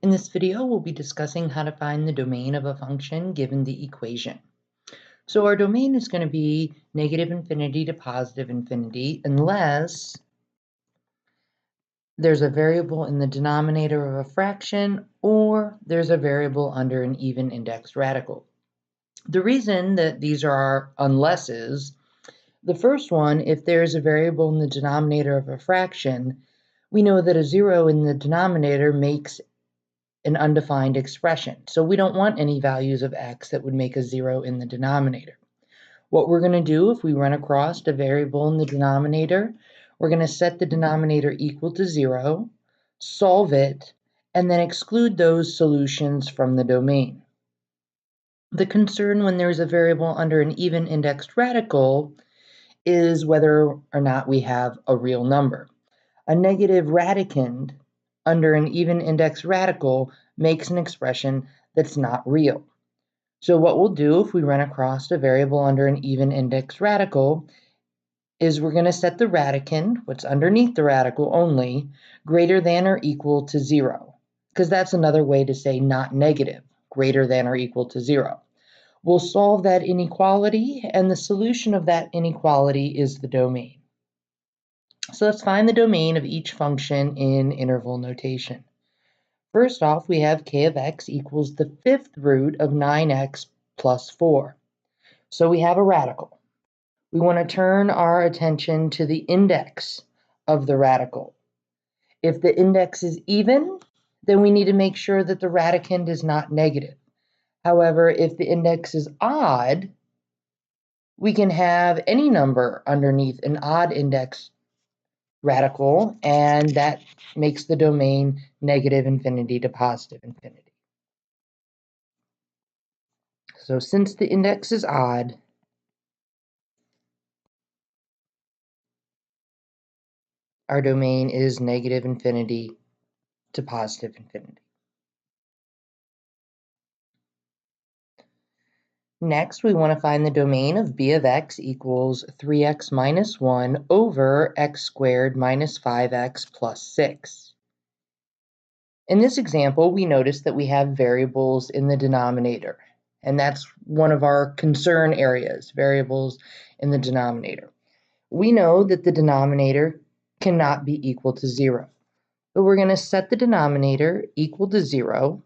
In this video, we'll be discussing how to find the domain of a function given the equation. So our domain is going to be negative infinity to positive infinity unless there's a variable in the denominator of a fraction or there's a variable under an even indexed radical. The reason that these are our unlesses, the first one, if there's a variable in the denominator of a fraction, we know that a 0 in the denominator makes an undefined expression. So we don't want any values of x that would make a 0 in the denominator. What we're going to do if we run across a variable in the denominator, we're going to set the denominator equal to 0, solve it, and then exclude those solutions from the domain. The concern when there's a variable under an even indexed radical is whether or not we have a real number. A negative radicand under an even index radical makes an expression that's not real. So what we'll do if we run across a variable under an even index radical is we're going to set the radicand, what's underneath the radical only, greater than or equal to 0, because that's another way to say not negative, greater than or equal to 0. We'll solve that inequality, and the solution of that inequality is the domain. So let's find the domain of each function in interval notation. First off, we have k of x equals the fifth root of 9x plus 4. So we have a radical. We want to turn our attention to the index of the radical. If the index is even, then we need to make sure that the radicand is not negative. However, if the index is odd, we can have any number underneath an odd index radical, and that makes the domain negative infinity to positive infinity. So since the index is odd, our domain is negative infinity to positive infinity. Next, we want to find the domain of b of x equals 3x minus 1 over x squared minus 5x plus 6. In this example, we notice that we have variables in the denominator, and that's one of our concern areas, variables in the denominator. We know that the denominator cannot be equal to 0. So we're going to set the denominator equal to 0,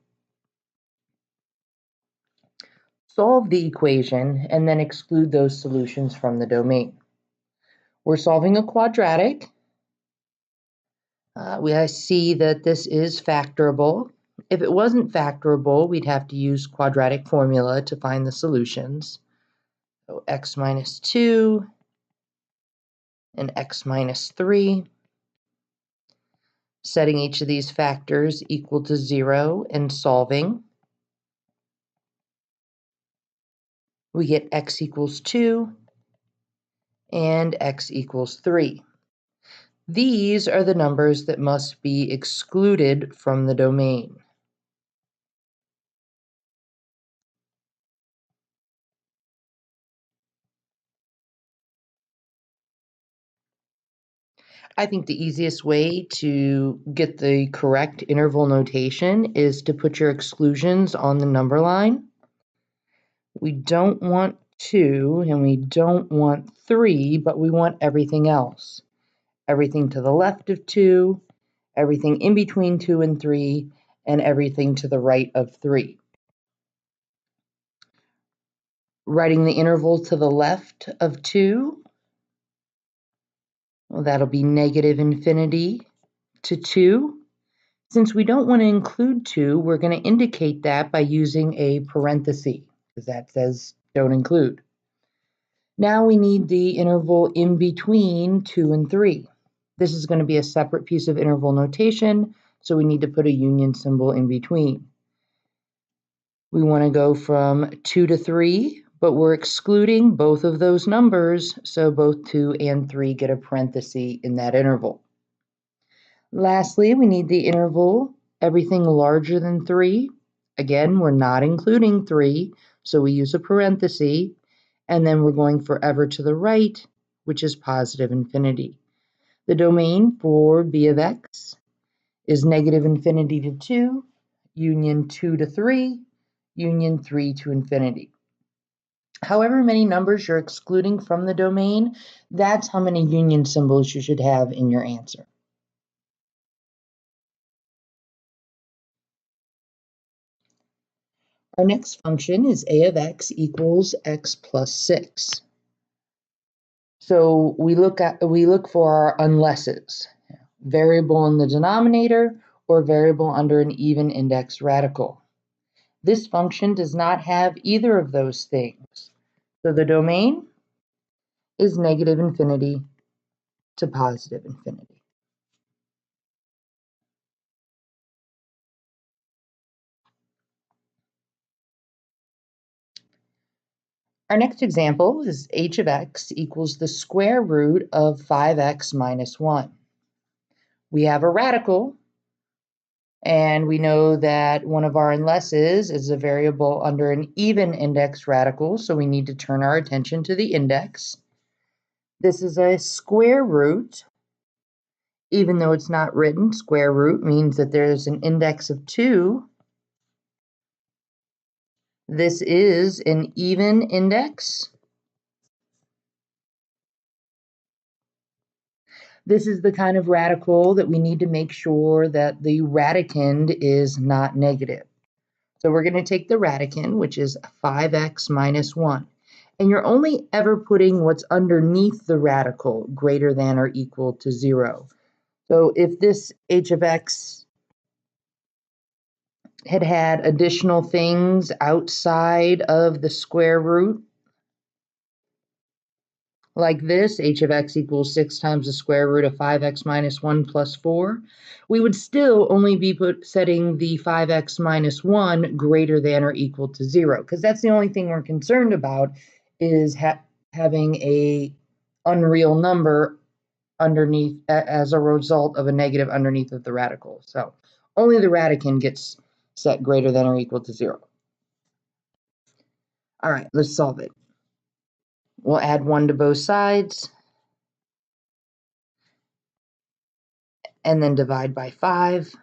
solve the equation, and then exclude those solutions from the domain. We're solving a quadratic. We see that this is factorable. If it wasn't factorable, we'd have to use quadratic formula to find the solutions. So x minus 2 and x minus 3. Setting each of these factors equal to 0 and solving. We get x equals 2 and x equals 3. These are the numbers that must be excluded from the domain. I think the easiest way to get the correct interval notation is to put your exclusions on the number line. We don't want 2 and we don't want 3, but we want everything else. Everything to the left of 2, everything in between 2 and 3, and everything to the right of 3. Writing the interval to the left of 2, well, that'll be negative infinity to 2. Since we don't want to include 2, we're going to indicate that by using a parenthesis, because that says don't include. Now we need the interval in between 2 and 3. This is going to be a separate piece of interval notation, so we need to put a union symbol in between. We want to go from 2 to 3, but we're excluding both of those numbers, so both 2 and 3 get a parenthesis in that interval. Lastly, we need the interval, everything larger than 3. Again, we're not including 3, so we use a parenthesis, and then we're going forever to the right, which is positive infinity. The domain for b of x is negative infinity to 2 union 2 to 3, union 3 to infinity. However many numbers you're excluding from the domain, that's how many union symbols you should have in your answer. Our next function is a of x equals x plus 6. So we look for our unlesses, variable in the denominator or variable under an even index radical. This function does not have either of those things. So the domain is negative infinity to positive infinity. Our next example is h of x equals the square root of 5x minus 1. We have a radical, and we know that one of our unlesses is a variable under an even index radical, so we need to turn our attention to the index. This is a square root. Even though it's not written, square root means that there's an index of 2. This is an even index. This is the kind of radical that we need to make sure that the radicand is not negative. So we're going to take the radicand, which is 5x minus 1. And you're only ever putting what's underneath the radical greater than or equal to 0. So if this h of x had additional things outside of the square root, like this, h of x equals 6 times the square root of 5x minus 1 plus 4, we would still only be setting the 5x minus 1 greater than or equal to 0, because that's the only thing we're concerned about is having a unreal number underneath as a result of a negative underneath of the radical. So only the radicand gets set greater than or equal to 0. All right, let's solve it. We'll add 1 to both sides, and then divide by 5.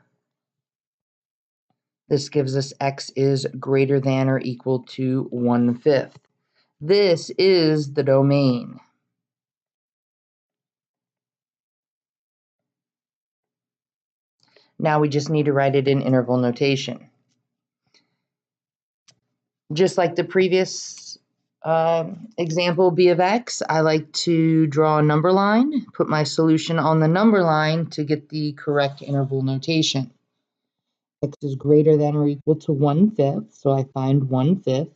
This gives us x is greater than or equal to 1/5. This is the domain. Now we just need to write it in interval notation. Just like the previous example b of x, I like to draw a number line, put my solution on the number line to get the correct interval notation. X is greater than or equal to 1/5, so I find 1/5.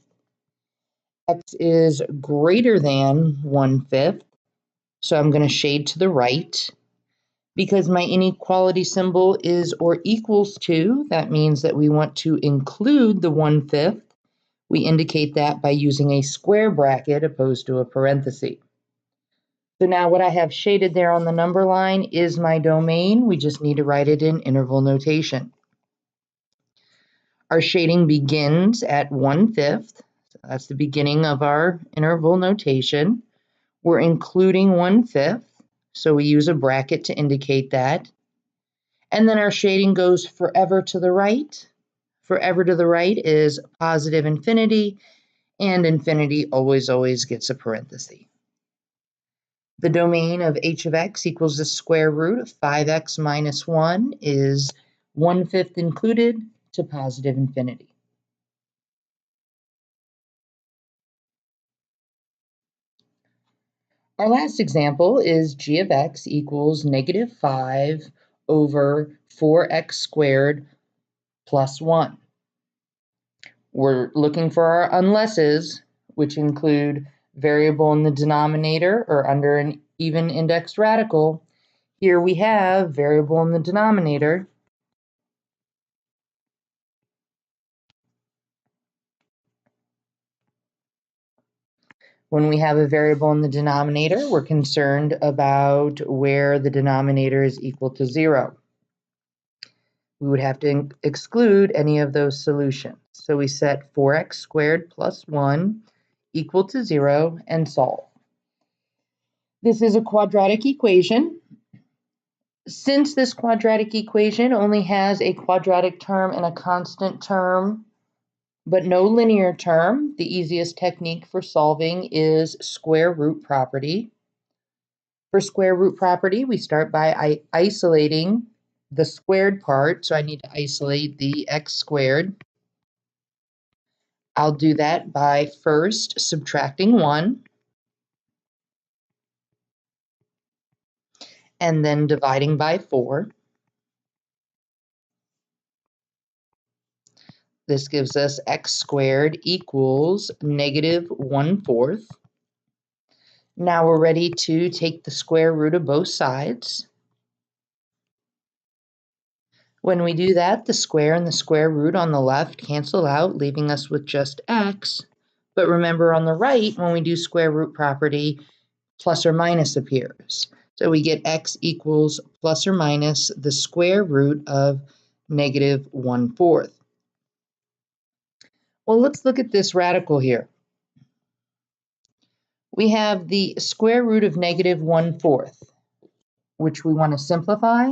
X is greater than 1/5, so I'm going to shade to the right. Because my inequality symbol is or equals to, that means that we want to include the 1/5. We indicate that by using a square bracket opposed to a parenthesis. So now what I have shaded there on the number line is my domain. We just need to write it in interval notation. Our shading begins at 1/5. So that's the beginning of our interval notation. We're including 1/5, so we use a bracket to indicate that. And then our shading goes forever to the right. Forever to the right is positive infinity, and infinity always gets a parenthesis. The domain of h of x equals the square root of 5x minus 1 is 1/5 included to positive infinity. Our last example is g of x equals negative 5 over 4x squared plus 1. We're looking for our unlesses, which include variable in the denominator or under an even indexed radical. Here we have variable in the denominator. When we have a variable in the denominator, we're concerned about where the denominator is equal to 0. We would have to exclude any of those solutions. So we set 4x squared plus 1 equal to 0 and solve. This is a quadratic equation. Since this quadratic equation only has a quadratic term and a constant term, but no linear term, the easiest technique for solving is square root property. For square root property, we start by isolating the squared part. So I need to isolate the x squared. I'll do that by first subtracting 1 and then dividing by 4. This gives us x squared equals negative 1/4. Now we're ready to take the square root of both sides. When we do that, the square and the square root on the left cancel out, leaving us with just x. But remember on the right, when we do square root property, plus or minus appears. So we get x equals plus or minus the square root of negative 1/4. Well, let's look at this radical here. We have the square root of negative 1/4, which we want to simplify.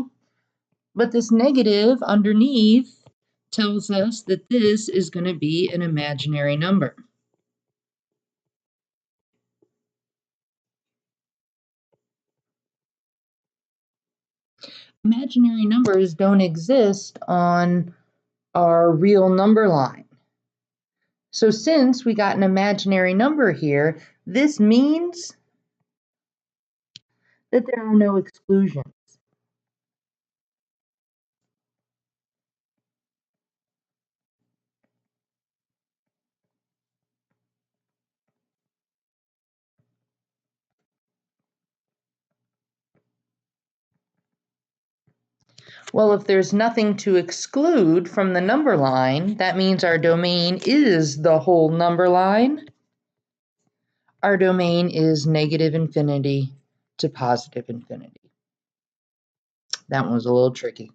But this negative underneath tells us that this is going to be an imaginary number. Imaginary numbers don't exist on our real number line. So since we got an imaginary number here, this means that there are no exclusions. Well, if there's nothing to exclude from the number line, that means our domain is the whole number line. Our domain is negative infinity to positive infinity. That one was a little tricky.